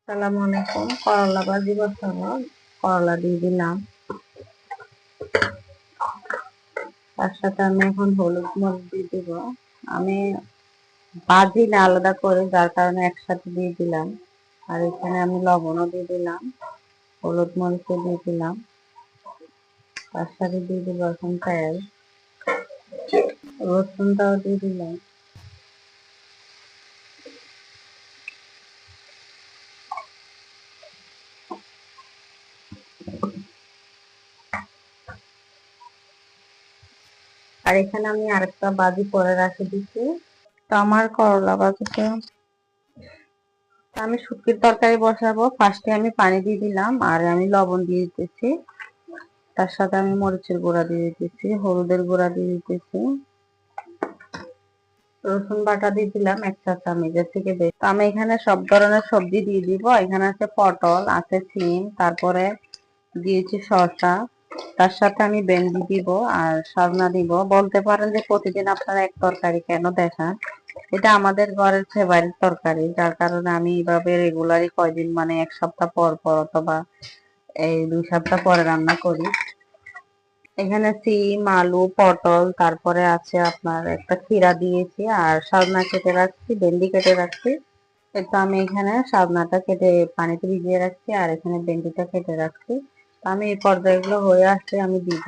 আসসালামু আলাইকুম। করলা ভাজি বসাবো, করলা দিয়ে দিলাম। তার সাথে আমি এখন হলুদ মরিচ দিয়ে দিব। আমি ভাজি না আলাদা করে, যার কারণে একসাথে দিয়ে দিলাম। আর এখানে আমি লবণও দিয়ে দিলাম, হলুদ মরিচও দিয়ে দিলাম। তার সাথে দিয়ে দিব এখন তেল, রসুনটাও দিয়ে দিলাম। আর এখানে আমি আরেকটা ভাজি করে রাখে দিচ্ছি। তো আমার করলা ভাজিটা, আমি শুটকির তরকারি বসাবো। ফার্স্টে আমি পানি দিয়ে দিলাম, আর আমি লবণ দিয়ে দিতেছি। তার সাথে আমি মরিচের গুঁড়া দিয়ে দিতেছি, হলুদের গুঁড়া দিয়ে দিতেছি, রসুন বাটা দিয়ে দিলাম 1 চা চামচের থেকে বেশি। তো আমি এখানে সব ধরনের সবজি দিয়ে দিব। এখানে আছে পটল, আছে সিম, তারপরে দিয়েছি শসা। তার সাথে আমি ভেন্ডি দিব আর সজনা দিব। বলতে পারেন যে প্রতিদিন আপনারা এক তরকারি কেন দেখান, এটা আমাদের ঘরের ফেভারিট তরকারি, যার কারণে আমি এইভাবে রেগুলারই কয়দিন মানে 1 সপ্তাহ পর পর অথবা এই 2 সপ্তাহ পরে রান্না করি। এখানে সিম, আলু, পটল, তারপরে আছে আপনার একটা ক্ষীরা দিয়েছি, আর সজনা কেটে রাখছি, ভেন্ডি কেটে রাখছি। তো আমি এখানে সজনাটা কেটে পানিতে ভিজিয়ে রাখছি, আর এখানে ভেন্ডিটা কেটে রাখছি। তো আমি এই পর্যায়গুলো হয়ে আসলে আমি দিব।